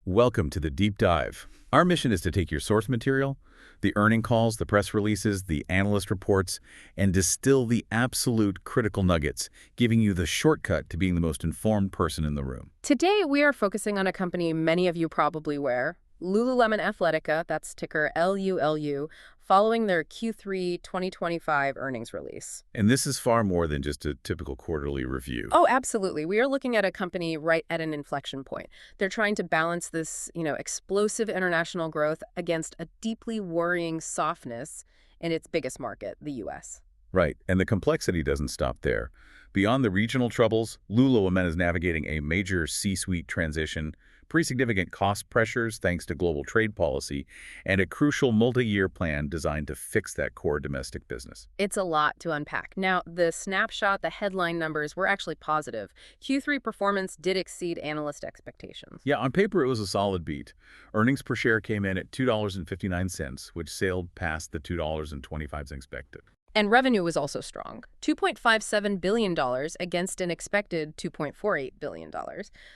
Welcome to the Deep Dive. Our mission is to take your source material, the earning calls, the press releases, the analyst reports, and distill the absolute critical nuggets, giving you the shortcut to being the most informed person in the room. Today, we are focusing on a company many of you probably wear, Lululemon Athletica, that's ticker LULU, following their Q3 2025 earnings release. And this is far more than just a typical quarterly review. Oh, absolutely. We are looking at a company right at an inflection point. They're trying to balance this, explosive international growth against a deeply worrying softness in its biggest market, the U.S. Right, and the complexity doesn't stop there. Beyond the regional troubles, Lululemon is navigating a major C-suite transition, pretty significant cost pressures thanks to global trade policy, and a crucial multi-year plan designed to fix that core domestic business. It's a lot to unpack. Now, the snapshot, the headline numbers were actually positive. Q3 performance did exceed analyst expectations. Yeah, on paper it was a solid beat. Earnings per share came in at $2.59, which sailed past the $2.25 expected. And revenue was also strong, $2.57 billion against an expected $2.48 billion.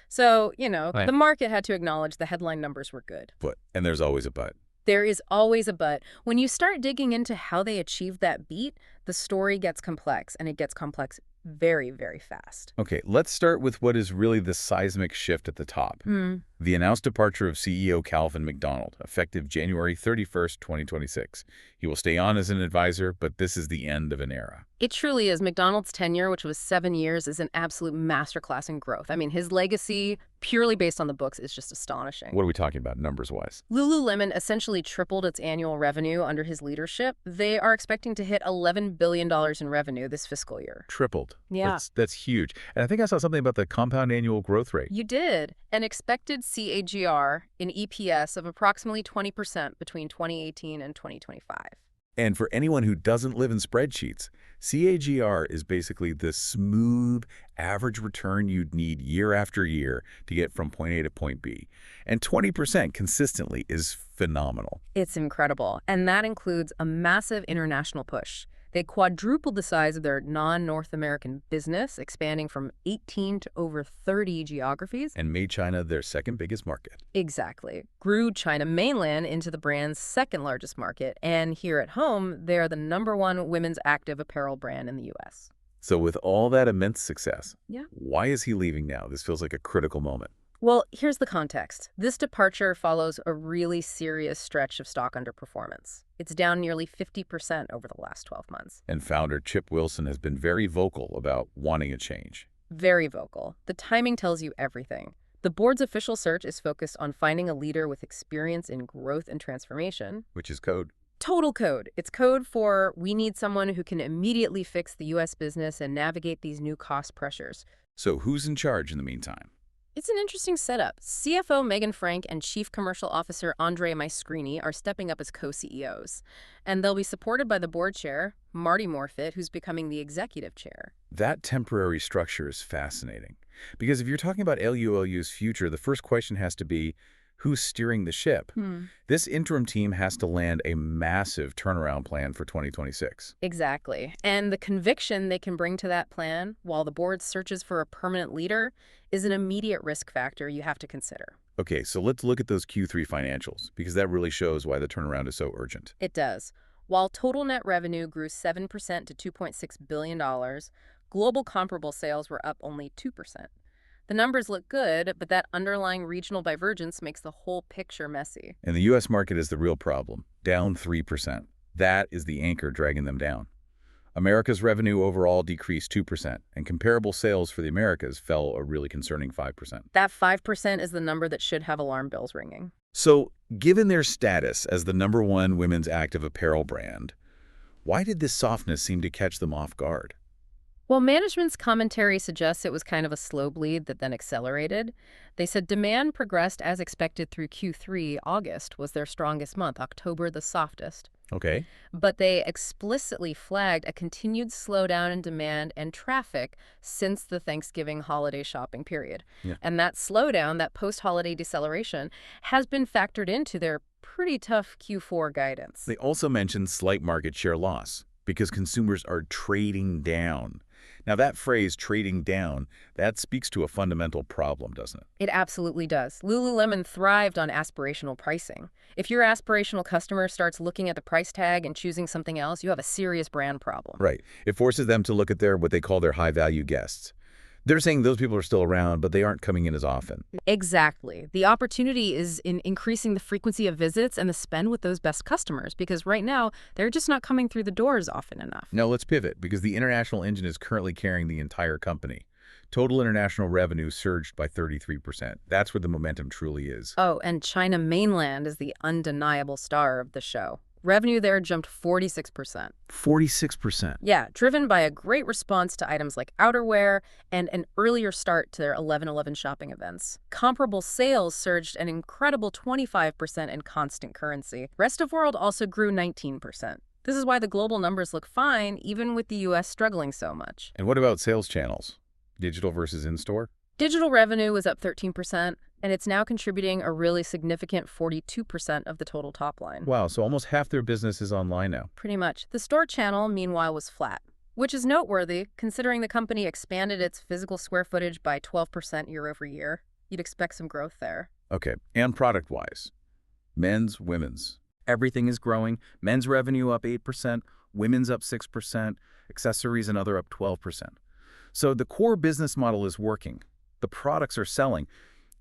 So, Right. The market had to acknowledge the headline numbers were good. And there's always a but. There is always a but. When you start digging into how they achieved that beat, the story gets complex, and it gets complex very, very fast. Okay, let's start with what is really the seismic shift at the top. The announced departure of CEO Calvin McDonald, effective January 31st, 2026. He will stay on as an advisor, but this is the end of an era. It truly is. McDonald's tenure, which was 7 years, is an absolute masterclass in growth. I mean, his legacy, purely based on the books, is just astonishing. What are we talking about numbers-wise? Lululemon essentially tripled its annual revenue under his leadership. They are expecting to hit $11 billion in revenue this fiscal year. Tripled. Yeah. That's huge. And I think I saw something about the compound annual growth rate. You did. An expected CAGR in EPS of approximately 20% between 2018 and 2025. And for anyone who doesn't live in spreadsheets, CAGR is basically the smooth average return you'd need year after year to get from point A to point B. And 20% consistently is phenomenal. It's incredible. And that includes a massive international push. They quadrupled the size of their non-North American business, expanding from 18 to over 30 geographies. And made China their second biggest market. Exactly. Grew China mainland into the brand's second largest market. And here at home, they're the #1 women's active apparel brand in the U.S. So with all that immense success, Yeah. Why is he leaving now? This feels like a critical moment. Well, here's the context. This departure follows a really serious stretch of stock underperformance. It's down nearly 50% over the last 12 months. And founder Chip Wilson has been very vocal about wanting a change. Very vocal. The timing tells you everything. The board's official search is focused on finding a leader with experience in growth and transformation. Which is code. Total code. It's code for we need someone who can immediately fix the U.S. business and navigate these new cost pressures. So who's in charge in the meantime? It's an interesting setup. CFO Megan Frank and Chief Commercial Officer Andre Maestrini are stepping up as co-CEOs. And they'll be supported by the board chair, Marty Morfitt, who's becoming the executive chair. That temporary structure is fascinating. Because if you're talking about LULU's future, the first question has to be, who's steering the ship? This interim team has to land a massive turnaround plan for 2026. Exactly. And the conviction they can bring to that plan, while the board searches for a permanent leader, is an immediate risk factor you have to consider. Okay, so let's look at those Q3 financials, because that really shows why the turnaround is so urgent. It does. While total net revenue grew 7% to $2.6 billion, global comparable sales were up only 2%. The numbers look good, but that underlying regional divergence makes the whole picture messy. And the U.S. market is the real problem, down 3%. That is the anchor dragging them down. America's revenue overall decreased 2%, and comparable sales for the Americas fell a really concerning 5%. That 5% is the number that should have alarm bells ringing. So, given their status as the #1 women's active apparel brand, why did this softness seem to catch them off guard? Well, management's commentary suggests it was kind of a slow bleed that then accelerated. They said demand progressed as expected through Q3. August was their strongest month, October the softest. Okay. But they explicitly flagged a continued slowdown in demand and traffic since the Thanksgiving holiday shopping period. Yeah. And that slowdown, that post-holiday deceleration, has been factored into their pretty tough Q4 guidance. They also mentioned slight market share loss because consumers are trading down. Now, that phrase, trading down, that speaks to a fundamental problem, doesn't it? It absolutely does. Lululemon thrived on aspirational pricing. If your aspirational customer starts looking at the price tag and choosing something else, you have a serious brand problem. Right. It forces them to look at what they call their high-value guests. They're saying those people are still around, but they aren't coming in as often. Exactly. The opportunity is in increasing the frequency of visits and the spend with those best customers, because right now, they're just not coming through the doors often enough. Now, let's pivot, because the international engine is currently carrying the entire company. Total international revenue surged by 33%. That's where the momentum truly is. Oh, and China mainland is the undeniable star of the show. Revenue there jumped 46%. 46%. Yeah, driven by a great response to items like outerwear and an earlier start to their 11/11 shopping events. Comparable sales surged an incredible 25% in constant currency. Rest of world also grew 19%. This is why the global numbers look fine, even with the U.S. struggling so much. And what about sales channels? Digital versus in-store? Digital revenue was up 13%, and it's now contributing a really significant 42% of the total top line. Wow, so almost half their business is online now. Pretty much. The store channel, meanwhile, was flat, which is noteworthy considering the company expanded its physical square footage by 12% year over year. You'd expect some growth there. Okay, and product-wise? Men's, women's? Everything is growing. Men's revenue up 8%, women's up 6%, accessories and other up 12%. So the core business model is working. The products are selling.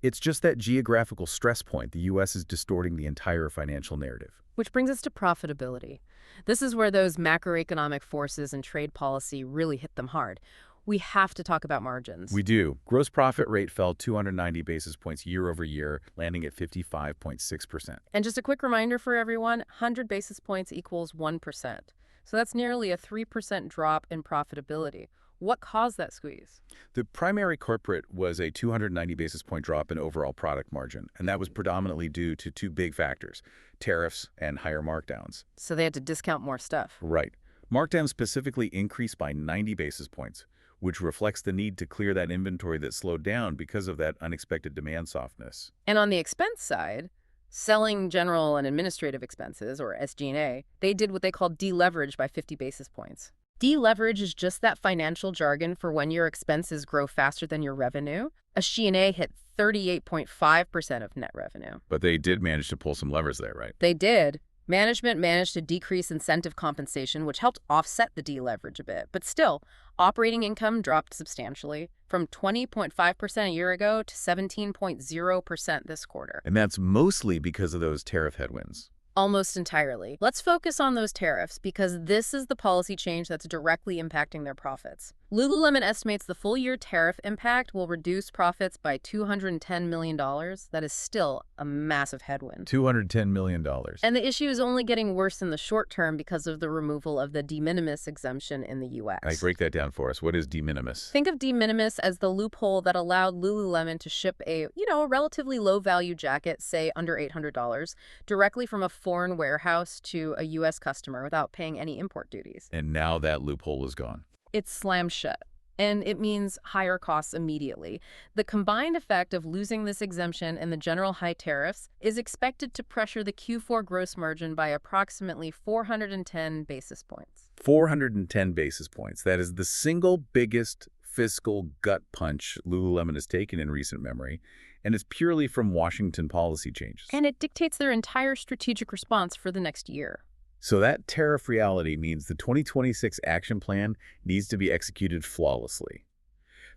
It's just that geographical stress point. The U.S. is distorting the entire financial narrative. Which brings us to profitability. This is where those macroeconomic forces and trade policy really hit them hard. We have to talk about margins. We do. Gross profit rate fell 290 basis points year over year, landing at 55.6%. And just a quick reminder for everyone, 100 basis points equals 1%. So that's nearly a 3% drop in profitability. What caused that squeeze? The primary culprit was a 290 basis point drop in overall product margin, and that was predominantly due to two big factors, tariffs and higher markdowns. So they had to discount more stuff. Right. Markdowns specifically increased by 90 basis points, which reflects the need to clear that inventory that slowed down because of that unexpected demand softness. And on the expense side, selling general and administrative expenses, or SG&A, they did what they called deleverage by 50 basis points. Deleverage is just that financial jargon for when your expenses grow faster than your revenue. SG&A hit 38.5% of net revenue. But they did manage to pull some levers there, right? They did. Management managed to decrease incentive compensation, which helped offset the deleverage a bit. But still, operating income dropped substantially from 20.5% a year ago to 17.0% this quarter. And that's mostly because of those tariff headwinds. Almost entirely. Let's focus on those tariffs because this is the policy change that's directly impacting their profits. Lululemon estimates the full-year tariff impact will reduce profits by $210 million. That is still a massive headwind. $210 million. And the issue is only getting worse in the short term because of the removal of the de minimis exemption in the U.S. Break that down for us. What is de minimis? Think of de minimis as the loophole that allowed Lululemon to ship a relatively low-value jacket, say under $800, directly from a foreign warehouse to a U.S. customer without paying any import duties. And now that loophole is gone. It's slammed shut, and it means higher costs immediately. The combined effect of losing this exemption and the general high tariffs is expected to pressure the Q4 gross margin by approximately 410 basis points. 410 basis points. That is the single biggest fiscal gut punch Lululemon has taken in recent memory, and it's purely from Washington policy changes. And it dictates their entire strategic response for the next year. So that tariff reality means the 2026 action plan needs to be executed flawlessly.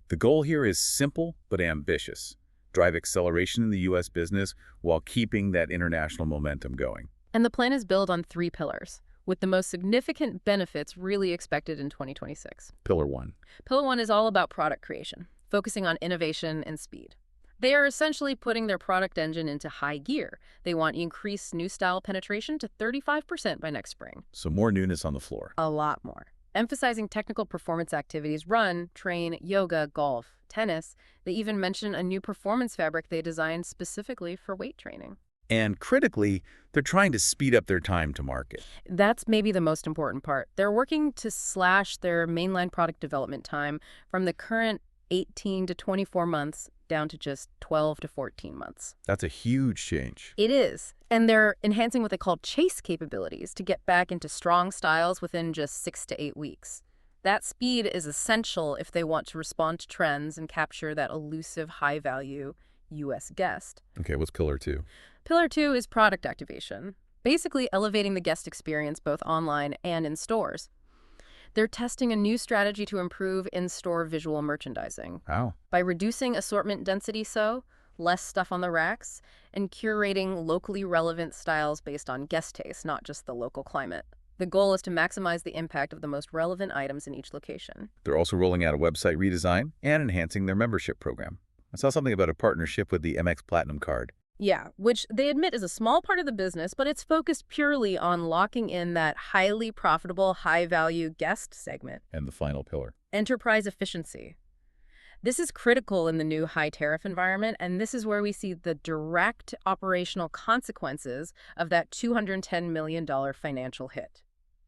The goal here is simple but ambitious. Drive acceleration in the U.S. business while keeping that international momentum going. And the plan is built on 3 pillars, with the most significant benefits really expected in 2026. Pillar 1. Pillar 1 is all about product creation, focusing on innovation and speed. They are essentially putting their product engine into high gear. They want increased new style penetration to 35% by next spring. So more newness on the floor. A lot more. Emphasizing technical performance activities, run, train, yoga, golf, tennis. They even mention a new performance fabric they designed specifically for weight training. And critically, they're trying to speed up their time to market. That's maybe the most important part. They're working to slash their mainline product development time from the current 18 to 24 months down to just 12 to 14 months. That's a huge change. It is. And they're enhancing what they call chase capabilities to get back into strong styles within just 6 to 8 weeks. That speed is essential if they want to respond to trends and capture that elusive high-value U.S. guest. Okay, what's pillar two? Pillar 2 is product activation, basically elevating the guest experience both online and in stores. They're testing a new strategy to improve in-store visual merchandising How? by reducing assortment density, less stuff on the racks, and curating locally relevant styles based on guest taste, not just the local climate. The goal is to maximize the impact of the most relevant items in each location. They're also rolling out a website redesign and enhancing their membership program. I saw something about a partnership with the MX Platinum card. Yeah, which they admit is a small part of the business, but it's focused purely on locking in that highly profitable, high-value guest segment. And the final pillar. Enterprise efficiency. This is critical in the new high-tariff environment, and this is where we see the direct operational consequences of that $210 million financial hit.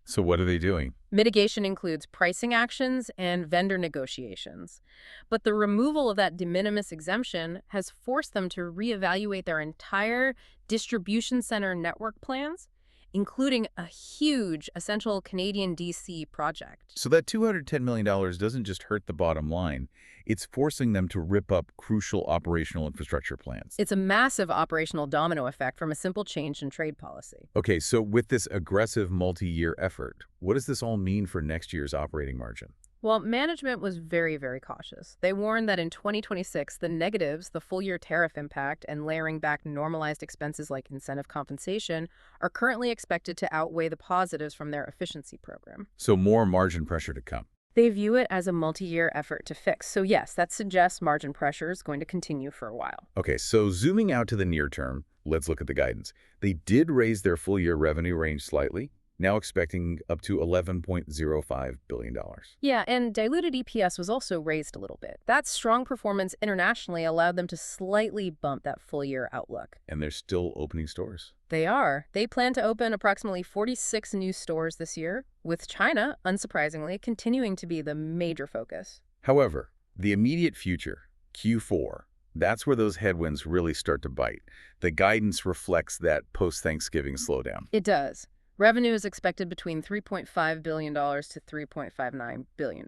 So what are they doing? Mitigation includes pricing actions and vendor negotiations. But the removal of that de minimis exemption has forced them to reevaluate their entire distribution center network plans, including a huge essential Canadian DC project. So that $210 million doesn't just hurt the bottom line. It's forcing them to rip up crucial operational infrastructure plans. It's a massive operational domino effect from a simple change in trade policy. Okay, so with this aggressive multi-year effort, what does this all mean for next year's operating margin? Well, management was very, very cautious. They warned that in 2026, the negatives, the full-year tariff impact, and layering back normalized expenses like incentive compensation are currently expected to outweigh the positives from their efficiency program. So more margin pressure to come. They view it as a multi-year effort to fix. So yes, that suggests margin pressure is going to continue for a while. Okay, so zooming out to the near term, let's look at the guidance. They did raise their full-year revenue range slightly, now expecting up to $11.05 billion. Yeah, and diluted EPS was also raised a little bit. That strong performance internationally allowed them to slightly bump that full-year outlook. And they're still opening stores. They are. They plan to open approximately 46 new stores this year, with China, unsurprisingly, continuing to be the major focus. However, the immediate future, Q4, that's where those headwinds really start to bite. The guidance reflects that post-Thanksgiving slowdown. It does. Revenue is expected between $3.5 billion to $3.59 billion.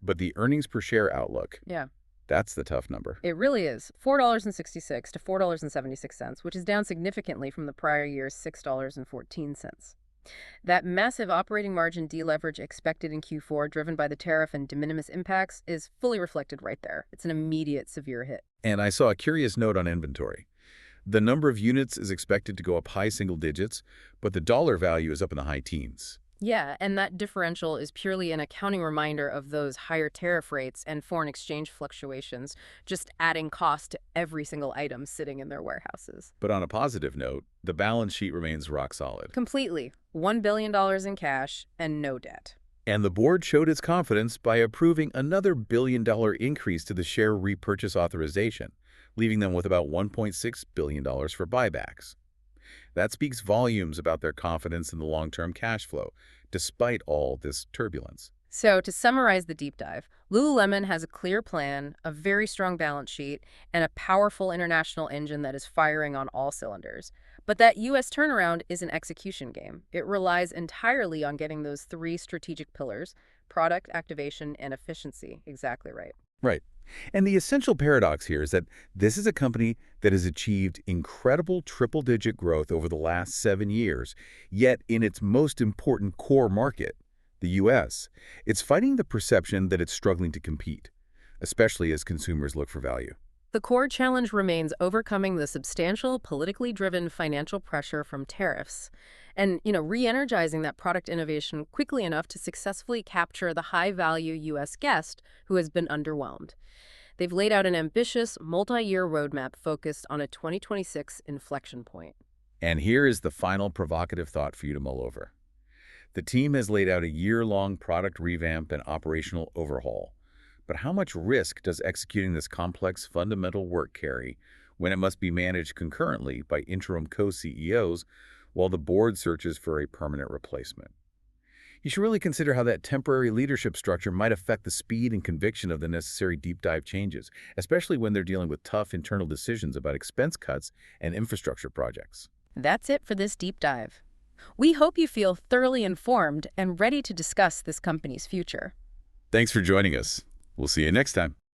But the earnings per share outlook, Yeah. That's the tough number. It really is. $4.66 to $4.76, which is down significantly from the prior year's $6.14. That massive operating margin deleverage expected in Q4, driven by the tariff and de minimis impacts, is fully reflected right there. It's an immediate severe hit. And I saw a curious note on inventory. The number of units is expected to go up high single digits, but the dollar value is up in the high teens. Yeah, and that differential is purely an accounting reminder of those higher tariff rates and foreign exchange fluctuations, just adding cost to every single item sitting in their warehouses. But on a positive note, the balance sheet remains rock solid. Completely. $1 billion in cash and no debt. And the board showed its confidence by approving another $1 billion increase to the share repurchase authorization, leaving them with about $1.6 billion for buybacks. That speaks volumes about their confidence in the long-term cash flow, despite all this turbulence. So, to summarize the deep dive, Lululemon has a clear plan, a very strong balance sheet, and a powerful international engine that is firing on all cylinders. But that U.S. turnaround is an execution game. It relies entirely on getting those three strategic pillars, product, activation, and efficiency, exactly right. Right. And the essential paradox here is that this is a company that has achieved incredible triple-digit growth over the last 7 years, yet in its most important core market, the U.S., it's fighting the perception that it's struggling to compete, especially as consumers look for value. The core challenge remains overcoming the substantial, politically driven financial pressure from tariffs and, re-energizing that product innovation quickly enough to successfully capture the high-value U.S. guest who has been underwhelmed. They've laid out an ambitious, multi-year roadmap focused on a 2026 inflection point. And here is the final provocative thought for you to mull over. The team has laid out a year-long product revamp and operational overhaul. But how much risk does executing this complex fundamental work carry when it must be managed concurrently by interim co-CEOs while the board searches for a permanent replacement? You should really consider how that temporary leadership structure might affect the speed and conviction of the necessary deep dive changes, especially when they're dealing with tough internal decisions about expense cuts and infrastructure projects. That's it for this deep dive. We hope you feel thoroughly informed and ready to discuss this company's future. Thanks for joining us. We'll see you next time.